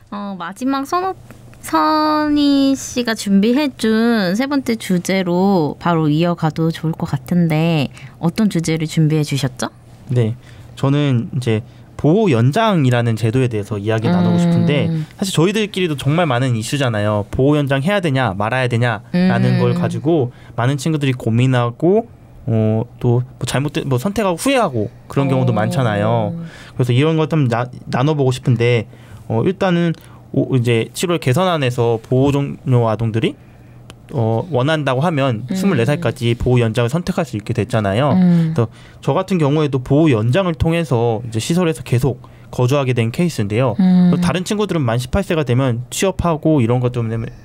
마지막 선희 씨가 준비해준 세 번째 주제로 바로 이어가도 좋을 것 같은데 어떤 주제를 준비해 주셨죠? 네, 저는 이제 보호 연장이라는 제도에 대해서 이야기 나누고 싶은데 사실 저희들끼리도 정말 많은 이슈잖아요. 보호 연장 해야 되냐 말아야 되냐라는 걸 가지고 많은 친구들이 고민하고 또 뭐 잘못된 뭐 선택하고 후회하고 그런 경우도 많잖아요. 그래서 이런 것 좀 나눠보고 싶은데 일단은 이제 7월 개선안에서 보호 종료 아동들이 원한다고 하면 24살까지 보호 연장을 선택할 수 있게 됐잖아요. 그래서 저 같은 경우에도 보호 연장을 통해서 이제 시설에서 계속 거주하게 된 케이스인데요. 다른 친구들은 만 18세가 되면 취업하고 이런 것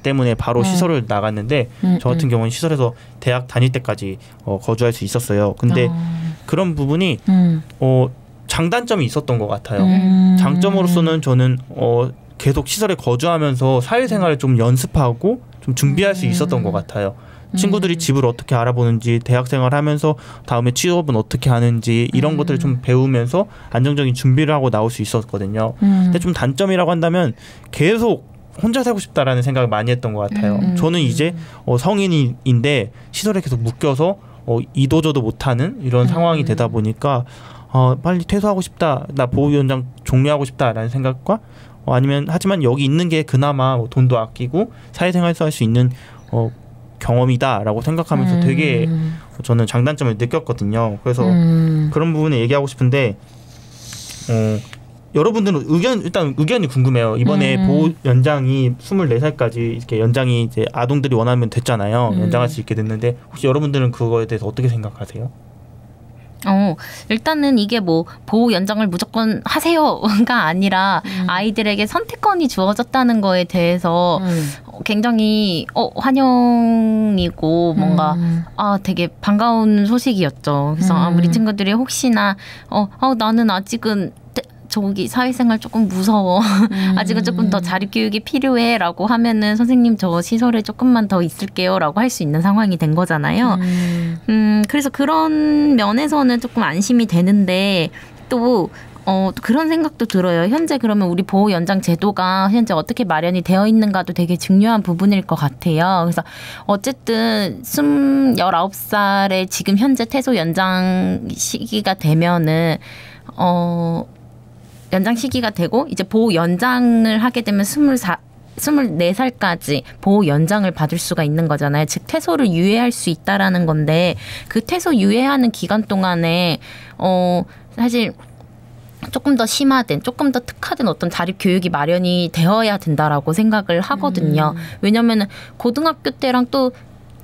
때문에 바로 시설을 나갔는데 저 같은 경우는 시설에서 대학 다닐 때까지 거주할 수 있었어요. 근데 그런 부분이 장단점이 있었던 것 같아요. 장점으로서는 저는 계속 시설에 거주하면서 사회생활을 좀 연습하고 좀 준비할 수 있었던 것 같아요. 친구들이 집을 어떻게 알아보는지, 대학생활 하면서 다음에 취업은 어떻게 하는지 이런 것들을 좀 배우면서 안정적인 준비를 하고 나올 수 있었거든요. 근데 좀 단점이라고 한다면 계속 혼자 살고 싶다라는 생각을 많이 했던 것 같아요. 저는 이제 성인인데 시설에 계속 묶여서 이도저도 못하는 이런 상황이 되다 보니까 빨리 퇴소하고 싶다, 나 보호연장 종료하고 싶다라는 생각과 아니면 하지만 여기 있는 게 그나마 돈도 아끼고 사회생활에서 할 수 있는 경험이다라고 생각하면서 되게 저는 장단점을 느꼈거든요. 그래서 그런 부분에 얘기하고 싶은데 여러분들은 일단 의견이 궁금해요. 이번에 보호 연장이 24살까지 이렇게 연장이 이제 아동들이 원하면 됐잖아요. 연장할 수 있게 됐는데 혹시 여러분들은 그거에 대해서 어떻게 생각하세요? 일단은 이게 뭐 보호 연장을 무조건 하세요가 아니라 아이들에게 선택권이 주어졌다는 거에 대해서 굉장히 환영이고 뭔가 되게 반가운 소식이었죠. 그래서 우리 친구들이 혹시나 나는 아직은 저기 사회생활 조금 무서워. 아직은 조금 더 자립교육이 필요해라고 하면은 선생님 저 시설에 조금만 더 있을게요라고 할 수 있는 상황이 된 거잖아요. 그래서 그런 면에서는 조금 안심이 되는데 또 그런 생각도 들어요. 현재 그러면 우리 보호 연장 제도가 현재 어떻게 마련이 되어 있는가도 되게 중요한 부분일 것 같아요. 그래서 어쨌든 19살에 지금 현재 퇴소 연장 시기가 되면은 연장 시기가 되고 이제 보호 연장을 하게 되면 24살까지 보호 연장을 받을 수가 있는 거잖아요. 즉 퇴소를 유예할 수 있다라는 건데 그 퇴소 유예하는 기간 동안에 사실 조금 더 심화된, 조금 더 특화된 어떤 자립 교육이 마련이 되어야 된다라고 생각을 하거든요. 왜냐면은 고등학교 때랑 또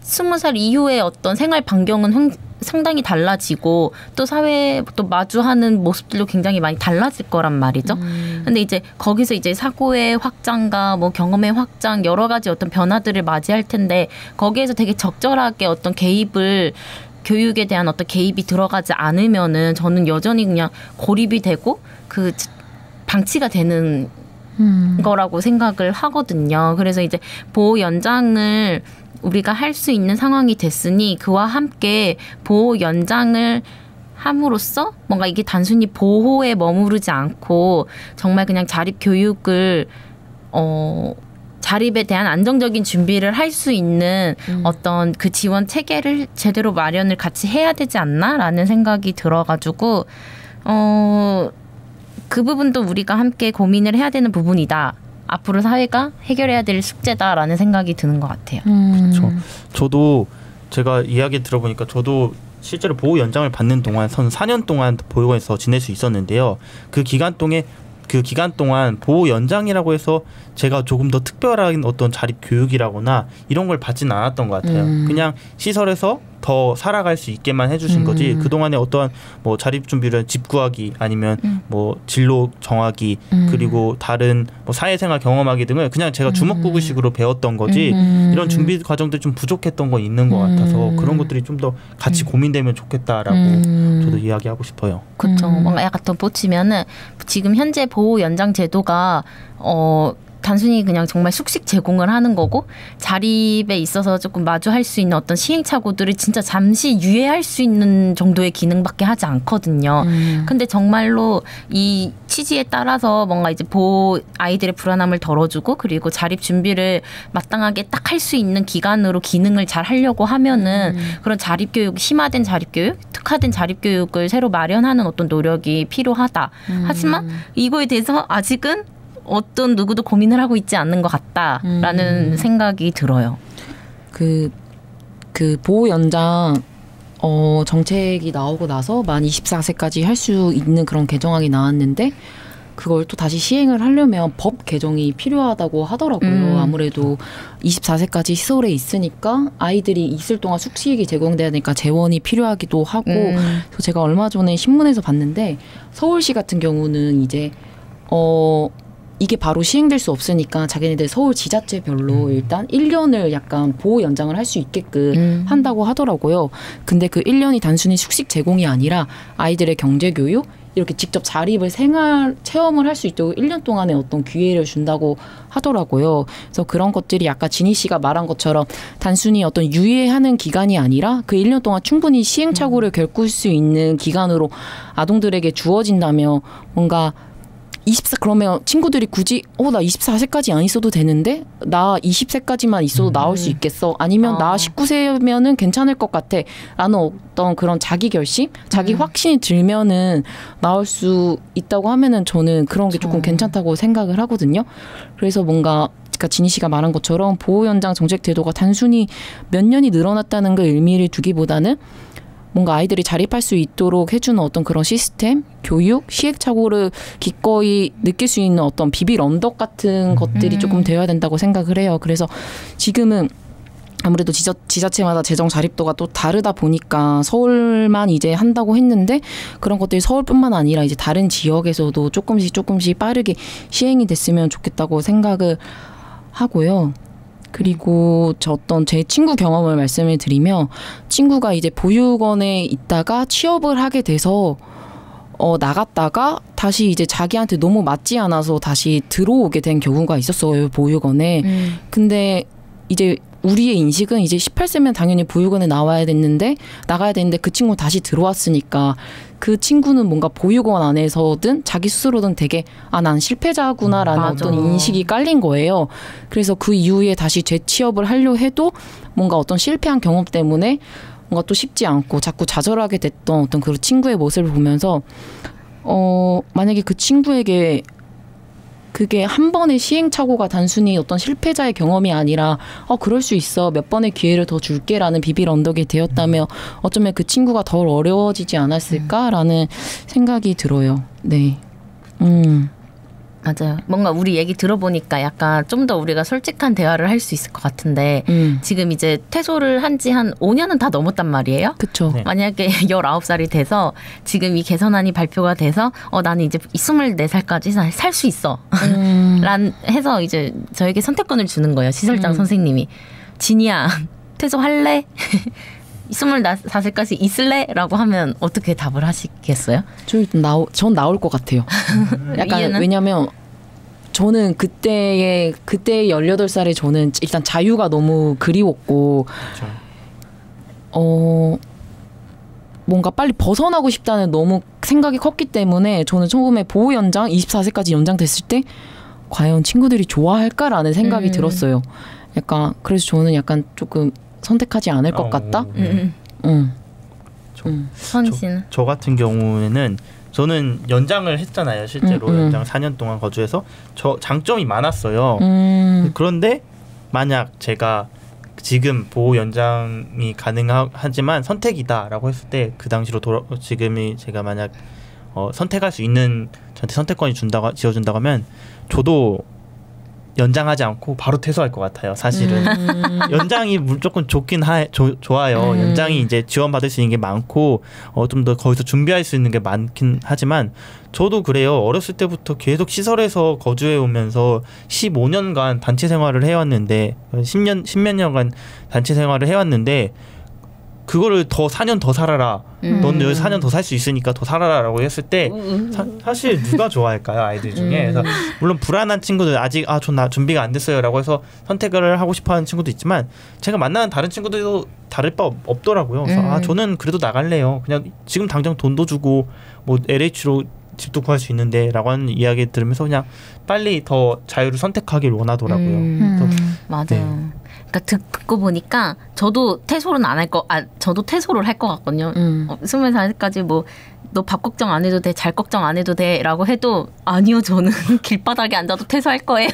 20살 이후의 어떤 생활 반경은 상당히 달라지고 또 사회에 또 마주하는 모습들도 굉장히 많이 달라질 거란 말이죠. 근데 이제 거기서 이제 사고의 확장과 뭐 경험의 확장 여러 가지 어떤 변화들을 맞이할 텐데 거기에서 되게 적절하게 어떤 개입을 교육에 대한 어떤 개입이 들어가지 않으면은 저는 여전히 그냥 고립이 되고 그 방치가 되는 거라고 생각을 하거든요. 그래서 이제 보호 연장을 우리가 할 수 있는 상황이 됐으니 그와 함께 보호 연장을 함으로써 뭔가 이게 단순히 보호에 머무르지 않고 정말 그냥 자립 교육을 자립에 대한 안정적인 준비를 할 수 있는 어떤 그 지원 체계를 제대로 마련을 같이 해야 되지 않나라는 생각이 들어가지고 그 부분도 우리가 함께 고민을 해야 되는 부분이다. 앞으로 사회가 해결해야 될 숙제다라는 생각이 드는 것 같아요. 그렇죠. 저도 제가 이야기 들어보니까 저도 실제로 보호 연장을 받는 동안 4년 동안 보육원에서 지낼 수 있었는데요. 그 기간 동안 보호 연장이라고 해서 제가 조금 더 특별한 어떤 자립 교육이라거나 이런 걸 받지는 않았던 것 같아요. 그냥 시설에서 더 살아갈 수 있게만 해주신 거지 그동안에 어떠한 뭐 자립 준비를 집 구하기 아니면 뭐 진로 정하기 그리고 다른 뭐 사회생활 경험하기 등을 그냥 제가 주먹구구식으로 배웠던 거지 이런 준비 과정들이 좀 부족했던 건 있는 것 같아서 그런 것들이 좀 더 같이 고민되면 좋겠다라고 저도 이야기하고 싶어요. 그렇죠. 뭔가 약간 더 꽂히면은 지금 현재 보호 연장 제도가 단순히 그냥 정말 숙식 제공을 하는 거고 자립에 있어서 조금 마주할 수 있는 어떤 시행착오들을 진짜 잠시 유예할 수 있는 정도의 기능밖에 하지 않거든요. 근데 정말로 이 취지에 따라서 뭔가 이제 아이들의 불안함을 덜어주고 그리고 자립 준비를 마땅하게 딱 할 수 있는 기간으로 기능을 잘 하려고 하면은 그런 자립교육, 심화된 자립교육, 특화된 자립교육을 새로 마련하는 어떤 노력이 필요하다. 하지만 이거에 대해서 아직은 어떤 누구도 고민을 하고 있지 않는 것 같다라는 생각이 들어요. 그 보호 연장 정책이 나오고 나서 만 24세까지 할 수 있는 그런 개정안이 나왔는데 그걸 또 다시 시행을 하려면 법 개정이 필요하다고 하더라고요. 아무래도 24세까지 시설에 있으니까 아이들이 있을 동안 숙식이 제공돼야 되니까 재원이 필요하기도 하고 그래서 제가 얼마 전에 신문에서 봤는데 서울시 같은 경우는 이제 이게 바로 시행될 수 없으니까 자기네들 서울 지자체별로 일단 1년을 약간 보호 연장을 할 수 있게끔 한다고 하더라고요. 근데 그 1년이 단순히 숙식 제공이 아니라 아이들의 경제교육 이렇게 직접 자립을 체험을 할 수 있도록 1년 동안의 어떤 기회를 준다고 하더라고요. 그래서 그런 것들이 아까 지니 씨가 말한 것처럼 단순히 어떤 유예하는 기간이 아니라 그 1년 동안 충분히 시행착오를 겪을 수 있는 기간으로 아동들에게 주어진다면 뭔가 그러면 친구들이 굳이 나 24세까지 안 있어도 되는데 나 20세까지만 있어도 나올 수 있겠어 아니면 나 19세면은 괜찮을 것 같아 라는 어떤 그런 자기 결심 자기 확신이 들면은 나올 수 있다고 하면은 저는 그런 게 조금 괜찮다고 생각을 하거든요. 그래서 뭔가 지니 씨가 말한 것처럼 보호 연장 정책 제도가 단순히 몇 년이 늘어났다는 그 의미를 두기보다는 뭔가 아이들이 자립할 수 있도록 해주는 어떤 그런 시스템, 교육, 시행착오를 기꺼이 느낄 수 있는 어떤 비빌 언덕 같은 것들이 조금 되어야 된다고 생각을 해요. 그래서 지금은 아무래도 지자체마다 재정 자립도가 또 다르다 보니까 서울만 이제 한다고 했는데 그런 것들이 서울뿐만 아니라 이제 다른 지역에서도 조금씩 빠르게 시행이 됐으면 좋겠다고 생각을 하고요. 그리고 제 친구 경험을 말씀을 드리면 친구가 이제 보육원에 있다가 취업을 하게 돼서 나갔다가 다시 이제 자기한테 너무 맞지 않아서 다시 들어오게 된 경우가 있었어요, 보육원에. 근데 이제 우리의 인식은 이제 18세면 당연히 보육원에 나가야 됐는데 그 친구는 다시 들어왔으니까 그 친구는 뭔가 보육원 안에서든 자기 스스로든 되게 난 실패자구나라는 어떤 인식이 깔린 거예요. 그래서 그 이후에 다시 재취업을 하려 해도 뭔가 어떤 실패한 경험 때문에 뭔가 또 쉽지 않고 자꾸 좌절하게 됐던 어떤 그 친구의 모습을 보면서 만약에 그 친구에게 그게 한 번의 시행착오가 단순히 어떤 실패자의 경험이 아니라 그럴 수 있어 몇 번의 기회를 더 줄게라는 비빌 언덕이 되었다면 어쩌면 그 친구가 덜 어려워지지 않았을까라는 생각이 들어요. 네. 맞아요. 뭔가 우리 얘기 들어보니까 약간 좀 더 우리가 솔직한 대화를 할 수 있을 것 같은데 지금 이제 퇴소를 한 지 한 5년은 다 넘었단 말이에요. 그렇죠. 네. 만약에 19살이 돼서 지금 이 개선안이 발표가 돼서 나는 이제 24살까지 살 수 있어. 해서 이제 저에게 선택권을 주는 거예요. 시설장 선생님이. 진이야, 퇴소할래? 24살까지 있을래? 라고 하면 어떻게 답을 하시겠어요? 전 나올 것 같아요. 약간 이유는? 왜냐면 저는 그때의 18살에 저는 일단 자유가 너무 그리웠고 그렇죠. 뭔가 빨리 벗어나고 싶다는 너무 생각이 컸기 때문에 저는 처음에 보호 연장 24세까지 연장됐을 때 과연 친구들이 좋아할까라는 생각이 들었어요. 약간 그래서 저는 약간 조금 선택하지 않을 것 같다. 저 같은 경우에는 저는 연장을 했잖아요. 실제로 연장 4년 동안 거주해서 장점이 많았어요. 그런데 만약 제가 지금 보호 연장이 가능하지만 선택이다라고 했을 때 그 당시로 지금이 제가 만약 선택할 수 있는 저한테 선택권이 지어준다고 하면 저도 연장하지 않고 바로 퇴소할 것 같아요. 사실은 연장이 무조건 좋긴 좋아요. 연장이 이제 지원받을 수 있는 게 많고 좀 더 거기서 준비할 수 있는 게 많긴 하지만 저도 그래요. 어렸을 때부터 계속 시설에서 거주해 오면서 15년간 단체 생활을 해왔는데 10몇 년간 단체 생활을 해왔는데 그거를 더 4년 더 살아라. 넌 여기 4년 더 살 수 있으니까 더 살아라라고 했을 때 사실 누가 좋아할까요? 아이들 중에. 그래서 물론 불안한 친구들 아직 전 준비가 안 됐어요라고 해서 선택을 하고 싶어하는 친구도 있지만 제가 만나는 다른 친구들도 다를 바 없더라고요. 그래서 저는 그래도 나갈래요. 그냥 지금 당장 돈도 주고 뭐 LH로 집도 구할 수 있는데라고 하는 이야기 들으면서 그냥 빨리 더 자유를 선택하길 원하더라고요. 맞아요. 네. 그러니까 듣고 보니까 저도 퇴소는 안 할 저도 퇴소를 할 것 같거든요. 20살까지 뭐 너 밥 걱정 안 해도 돼, 잘 걱정 안 해도 돼라고 해도 아니요, 저는 길바닥에 앉아도 퇴소할 거예요.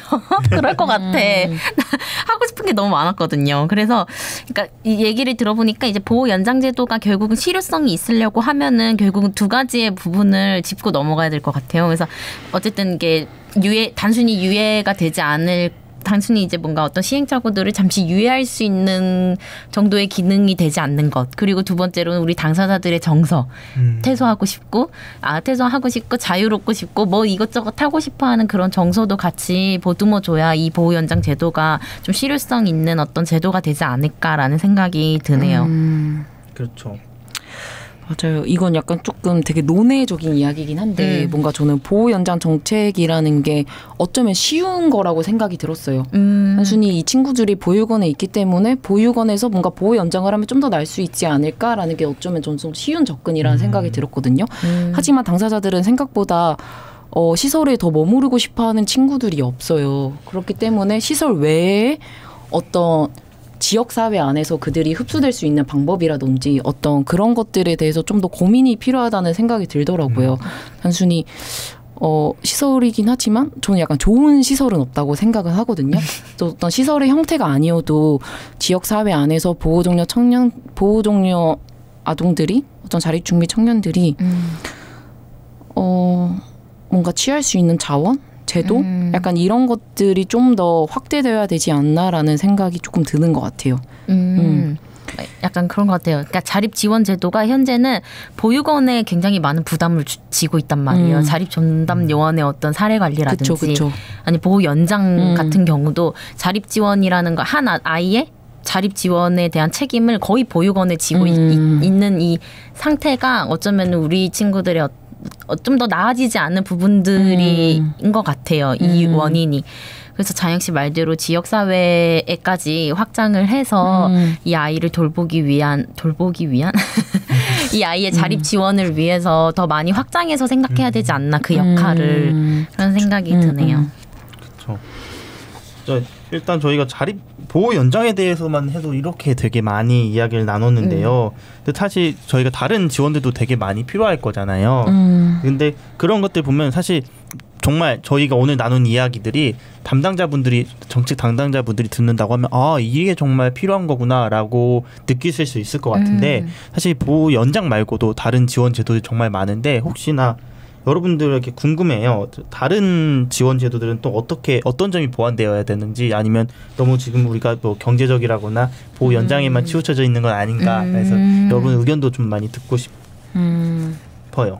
그럴 것 같아. 하고 싶은 게 너무 많았거든요. 그래서 그러니까 이 얘기를 들어보니까 이제 보호 연장 제도가 결국은 실효성이 있으려고 하면은 결국은 두 가지의 부분을 짚고 넘어가야 될 것 같아요. 그래서 어쨌든 이게 단순히 유예가 되지 않을 단순히 이제 뭔가 어떤 시행착오들을 잠시 유예할 수 있는 정도의 기능이 되지 않는 것. 그리고 두 번째로는 우리 당사자들의 정서. 퇴소하고 싶고 자유롭고 싶고 뭐 이것저것 하고 싶어하는 그런 정서도 같이 보듬어줘야 이 보호연장 제도가 좀 실효성 있는 어떤 제도가 되지 않을까라는 생각이 드네요. 그렇죠. 맞아요. 이건 약간 조금 되게 논외적인 이야기긴 한데 뭔가 저는 보호 연장 정책이라는 게 어쩌면 쉬운 거라고 생각이 들었어요. 단순히 이 친구들이 보육원에 있기 때문에 보육원에서 뭔가 보호 연장을 하면 좀 더 날 수 있지 않을까라는 게 어쩌면 좀 쉬운 접근이라는 생각이 들었거든요. 하지만 당사자들은 생각보다 시설에 더 머무르고 싶어하는 친구들이 없어요. 그렇기 때문에 시설 외에 어떤 지역사회 안에서 그들이 흡수될 수 있는 방법이라든지 어떤 그런 것들에 대해서 좀 더 고민이 필요하다는 생각이 들더라고요. 단순히 시설이긴 하지만 저는 약간 좋은 시설은 없다고 생각을 하거든요. 어떤 시설의 형태가 아니어도 지역사회 안에서 보호종료 아동들이 어떤 자립준비 청년들이 뭔가 취할 수 있는 자원? 제도? 약간 이런 것들이 좀 더 확대되어야 되지 않나라는 생각이 조금 드는 것 같아요. 약간 그런 것 같아요. 그러니까 자립지원제도가 현재는 보육원에 굉장히 많은 부담을 지고 있단 말이에요. 자립전담요원의 어떤 사례관리라든지 그쵸. 아니 보호연장 같은 경우도 자립지원이라는 거 한 아이의 자립지원에 대한 책임을 거의 보육원에 지고 있는 이 상태가 어쩌면 우리 친구들의 좀 더 나아지지 않는 부분들인 것 같아요. 이 원인이. 그래서 자영 씨 말대로 지역사회에까지 확장을 해서 이 아이를 돌보기 위한 이 아이의 자립 지원을 위해서 더 많이 확장해서 생각해야 되지 않나 그 역할을 그런 생각이 드네요. 그렇죠. 일단 저희가 자립 보호 연장에 대해서만 해도 이렇게 되게 많이 이야기를 나눴는데요. 근데 사실 저희가 다른 지원들도 되게 많이 필요할 거잖아요. 근데 그런 것들 보면 사실 정말 저희가 오늘 나눈 이야기들이 정책 담당자분들이 듣는다고 하면 이게 정말 필요한 거구나라고 느끼실 수 있을 것 같은데 사실 보호 연장 말고도 다른 지원 제도들이 정말 많은데 혹시나 여러분들에게 궁금해요. 다른 지원 제도들은 또 어떤 점이 보완되어야 되는지 아니면 너무 지금 우리가 뭐 경제적이라거나 보호 연장에만 치우쳐져 있는 건 아닌가 해서 여러분 의견도 좀 많이 듣고 싶어요.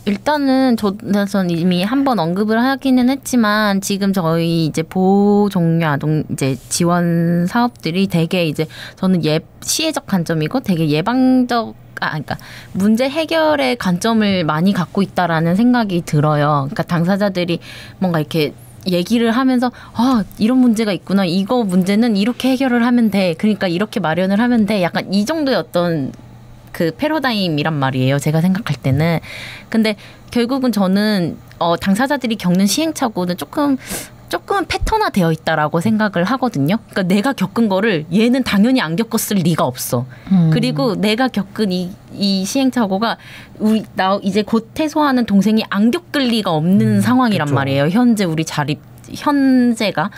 일단은 저는 이미 한번 언급을 하기는 했지만 지금 저희 이제 보호 종료 아동 이제 지원 사업들이 되게 이제 저는 시혜적 관점이고 되게 예방적 그러니까 문제 해결의 관점을 많이 갖고 있다라는 생각이 들어요. 그러니까 당사자들이 뭔가 이렇게 얘기를 하면서 이런 문제가 있구나. 이거 문제는 이렇게 해결을 하면 돼. 그러니까 이렇게 마련을 하면 돼. 약간 이 정도의 어떤 그 패러다임이란 말이에요. 제가 생각할 때는. 근데 결국은 저는 당사자들이 겪는 시행착오는 조금 패턴화 되어 있다라고 생각을 하거든요. 그러니까 내가 겪은 거를 얘는 당연히 안 겪었을 리가 없어. 그리고 내가 겪은 이 시행착오가 나 이제 곧 퇴소하는 동생이 안 겪을 리가 없는 상황이란 그쵸. 말이에요. 현재가.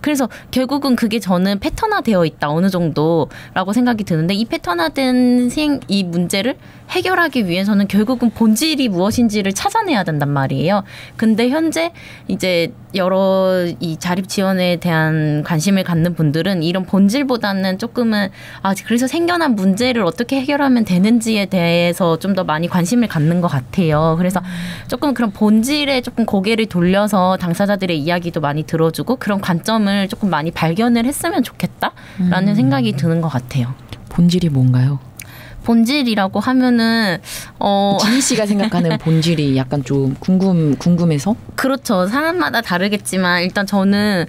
그래서 결국은 그게 저는 패턴화되어 있다 어느 정도라고 생각이 드는데 이 패턴화된 이 문제를 해결하기 위해서는 결국은 본질이 무엇인지를 찾아내야 된단 말이에요. 근데 현재 이제 여러 이 자립 지원에 대한 관심을 갖는 분들은 이런 본질보다는 조금은 그래서 생겨난 문제를 어떻게 해결하면 되는지에 대해서 좀 더 많이 관심을 갖는 것 같아요. 그래서 조금 그런 본질에 조금 고개를 돌려서 당사자들의 이야기도 많이 들어주고 그런 관점을 조금 많이 발견을 했으면 좋겠다라는 생각이 드는 것 같아요. 본질이 뭔가요? 본질이라고 하면은 지희 씨가 생각하는 본질이 약간 좀 궁금해서. 그렇죠. 사람마다 다르겠지만 일단 저는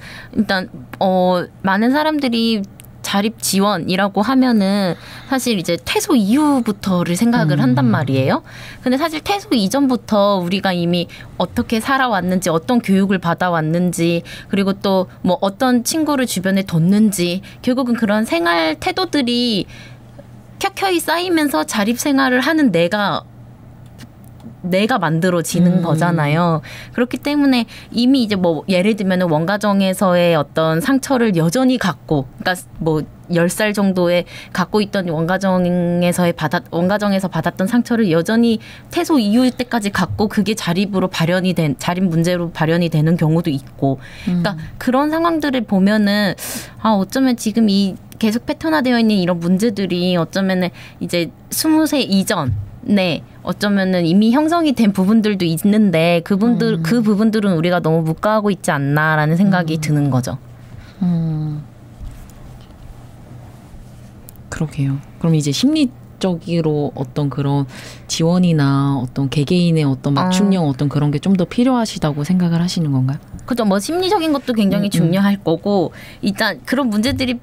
많은 사람들이 자립 지원이라고 하면은 사실 이제 퇴소 이후부터를 생각을 한단 말이에요. 근데 사실 퇴소 이전부터 우리가 이미 어떻게 살아왔는지, 어떤 교육을 받아왔는지, 그리고 또 뭐 어떤 친구를 주변에 뒀는지, 결국은 그런 생활 태도들이 켜켜이 쌓이면서 자립 생활을 하는 내가 만들어지는 거잖아요. 그렇기 때문에 이미 이제 뭐 예를 들면 원가정에서의 어떤 상처를 여전히 갖고, 그러니까 뭐 10살 정도에 갖고 있던 원가정에서 받았던 상처를 여전히 퇴소 이후 때까지 갖고 그게 자립 문제로 발현이 되는 경우도 있고, 그러니까 그런 상황들을 보면은 어쩌면 지금 이 계속 패턴화되어 있는 이런 문제들이 어쩌면은 이제 20세 이전에 어쩌면은 이미 형성이 된 부분들도 있는데 그 부분들은 우리가 너무 묵과하고 있지 않나라는 생각이 드는 거죠. 그러게요. 그럼 이제 심리적으로 어떤 그런 지원이나 어떤 개개인의 어떤 맞춤형 어떤 그런 게 좀 더 필요하시다고 생각을 하시는 건가요? 그죠. 뭐 심리적인 것도 굉장히 중요할 거고, 일단 그런 문제들이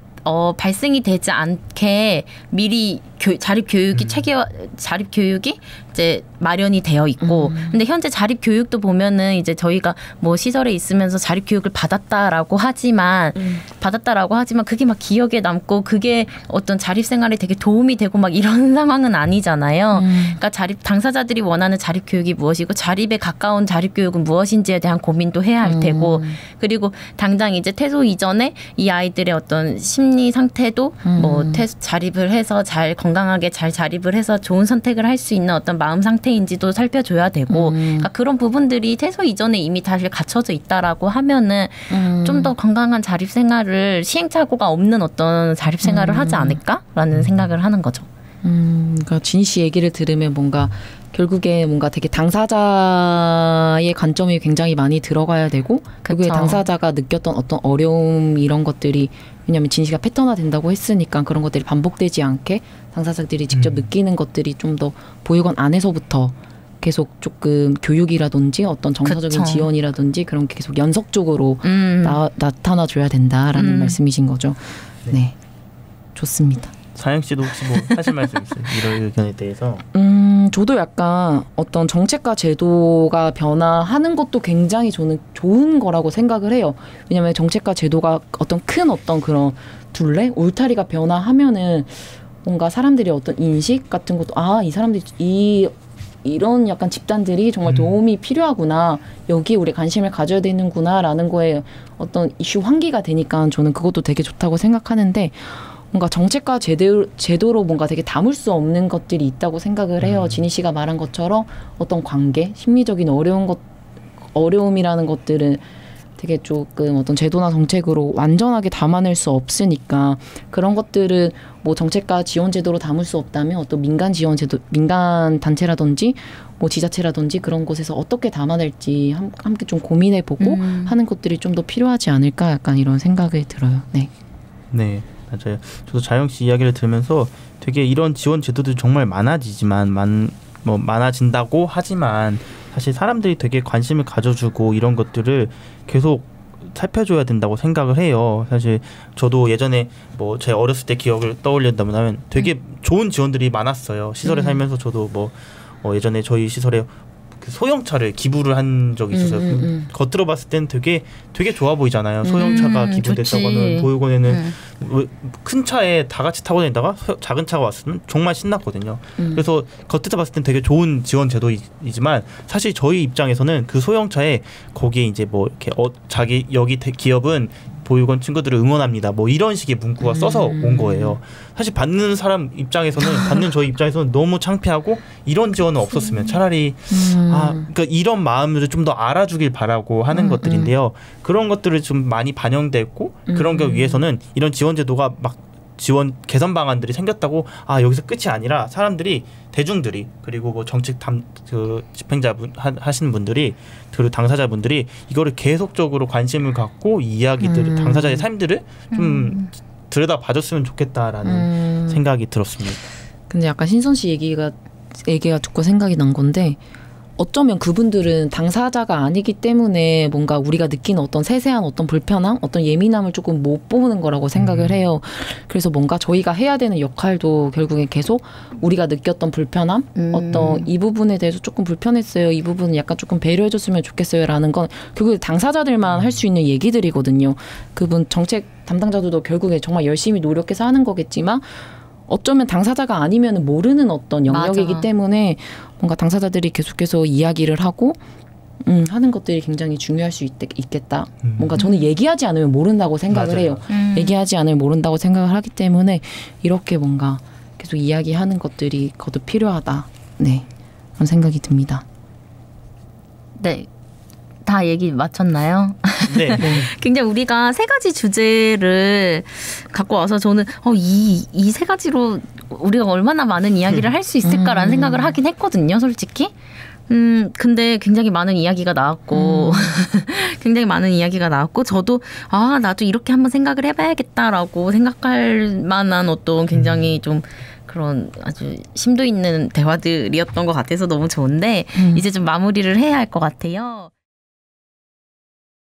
발생이 되지 않게 미리 자립 교육이 이제 마련이 되어 있고, 근데 현재 자립 교육도 보면은 이제 저희가 뭐 시설에 있으면서 자립 교육을 받았다라고 하지만 그게 막 기억에 남고 그게 어떤 자립 생활에 되게 도움이 되고 막 이런 상황은 아니잖아요. 그러니까 당사자들이 원하는 자립 교육이 무엇이고 자립에 가까운 자립 교육은 무엇인지에 대한 고민도 해야 할 테고, 그리고 당장 이제 퇴소 이전에 이 아이들의 어떤 심리 상태도 뭐 자립을 해서 건강하게 잘 자립을 해서 좋은 선택을 할 수 있는 어떤 마음 상태인지도 살펴줘야 되고, 그러니까 그런 부분들이 퇴소 이전에 이미 다 갖춰져 있다라고 하면은 좀 더 건강한 자립 생활을, 시행착오가 없는 어떤 자립 생활을 하지 않을까라는 생각을 하는 거죠. 그러니까 진희 씨 얘기를 들으면 결국에 뭔가 되게 당사자의 관점이 굉장히 많이 들어가야 되고, 결국에 당사자가 느꼈던 어떤 어려움 이런 것들이, 왜냐하면 진희 씨가 패턴화 된다고 했으니까 그런 것들이 반복되지 않게 당사자들이 직접 느끼는 것들이 좀 더 보육원 안에서부터 계속 조금 교육이라든지 어떤 정서적인 지원이라든지 그런 게 계속 연속적으로 나타나줘야 된다라는 말씀이신 거죠. 네, 좋습니다. 사영 씨도 혹시 뭐 하실 말씀 있어요? 이런 의견에 대해서? 저도 약간 어떤 정책과 제도가 변화하는 것도 굉장히 저는 좋은 거라고 생각을 해요. 왜냐하면 정책과 제도가 어떤 그런 둘레, 울타리가 변화하면은 뭔가 사람들이 어떤 인식 같은 것도, 이 사람들이 이런 약간 집단들이 정말 도움이 필요하구나, 여기에 우리 관심을 가져야 되는구나라는 거에 어떤 이슈 환기가 되니까 저는 그것도 되게 좋다고 생각하는데, 뭔가 정책과 제도로 뭔가 되게 담을 수 없는 것들이 있다고 생각을 해요. 진희 씨가 말한 것처럼 어떤 관계, 심리적인 어려움이라는 것들은 되게 조금 어떤 제도나 정책으로 완전하게 담아낼 수 없으니까, 그런 것들은 뭐 정책과 지원 제도로 담을 수 없다면 어떤 민간 지원 제도, 민간 단체라든지 뭐 지자체라든지 그런 곳에서 어떻게 담아낼지 함께 좀 고민해보고 하는 것들이 좀 더 필요하지 않을까, 약간 이런 생각이 들어요. 네. 네, 맞아요. 저도 자영 씨 이야기를 들으면서 되게 이런 지원 제도들이 정말 많아진다고 하지만 사실 사람들이 되게 관심을 가져주고 이런 것들을 계속 살펴줘야 된다고 생각을 해요. 사실 저도 예전에 뭐 제 어렸을 때 기억을 떠올린다면 되게 좋은 지원들이 많았어요. 시설에 살면서 저도 예전에 저희 시설에 그 소형차를 기부를 한 적이 있었어요. 겉으로 봤을 땐 되게 좋아 보이잖아요. 소형차가 기부됐다고 하면 보육원에는 큰 차에 다 같이 타고 다니다가 작은 차가 왔으면 정말 신났거든요. 그래서 겉에서 봤을 땐 되게 좋은 지원 제도이지만 사실 저희 입장에서는 그 소형차에 거기에 이제 뭐 이렇게 자기 여기 기업은 보육원 친구들을 응원합니다. 뭐 이런 식의 문구가 써서 온 거예요. 사실 받는 저희 입장에서는 너무 창피하고, 이런 지원은 없었으면 차라리 그러니까 이런 마음을 좀 더 알아주길 바라고 하는 것들인데요. 그런 것들을 좀 많이 반영됐고, 그런 거 위해서는 이런 지원 제도가 막 지원 개선 방안들이 생겼다고 여기서 끝이 아니라 사람들이, 대중들이, 그리고 뭐 정책 집행자분 하시는 분들이, 그리고 당사자분들이 이거를 계속적으로 관심을 갖고 이 이야기들을 당사자의 삶들을 좀 들여다 봐줬으면 좋겠다라는 생각이 들었습니다. 근데 약간 신선 씨 얘기가 듣고 생각이 난 건데 어쩌면 그분들은 당사자가 아니기 때문에 뭔가 우리가 느끼는 어떤 세세한 어떤 불편함, 어떤 예민함을 조금 못 보는 거라고 생각을 해요. 그래서 뭔가 저희가 해야 되는 역할도 결국에 계속 우리가 느꼈던 불편함, 어떤 이 부분에 대해서 조금 불편했어요. 이 부분은 약간 조금 배려해줬으면 좋겠어요라는 건 결국에 당사자들만 할 수 있는 얘기들이거든요. 그분 정책 담당자들도 결국에 정말 열심히 노력해서 하는 거겠지만 어쩌면 당사자가 아니면 모르는 어떤 영역이기 맞아. 때문에 뭔가 당사자들이 계속해서 이야기를 하고 하는 것들이 굉장히 중요할 수 있겠다. 뭔가 저는 얘기하지 않으면 모른다고 생각을 맞아요. 해요. 얘기하지 않으면 모른다고 생각을 하기 때문에 이렇게 뭔가 계속 이야기하는 것들이 거듭 필요하다. 네, 그런 생각이 듭니다. 네. 다 얘기 마쳤나요? 네. 굉장히 우리가 세 가지 주제를 갖고 와서 저는 이 세 가지로 우리가 얼마나 많은 이야기를 할 수 있을까라는 생각을 하긴 했거든요, 솔직히. 근데 굉장히 많은 이야기가 나왔고, 굉장히 많은 이야기가 나왔고, 저도, 나도 이렇게 한번 생각을 해봐야겠다라고 생각할 만한 어떤 굉장히 좀 그런 아주 심도 있는 대화들이었던 것 같아서 너무 좋은데, 이제 좀 마무리를 해야 할 것 같아요.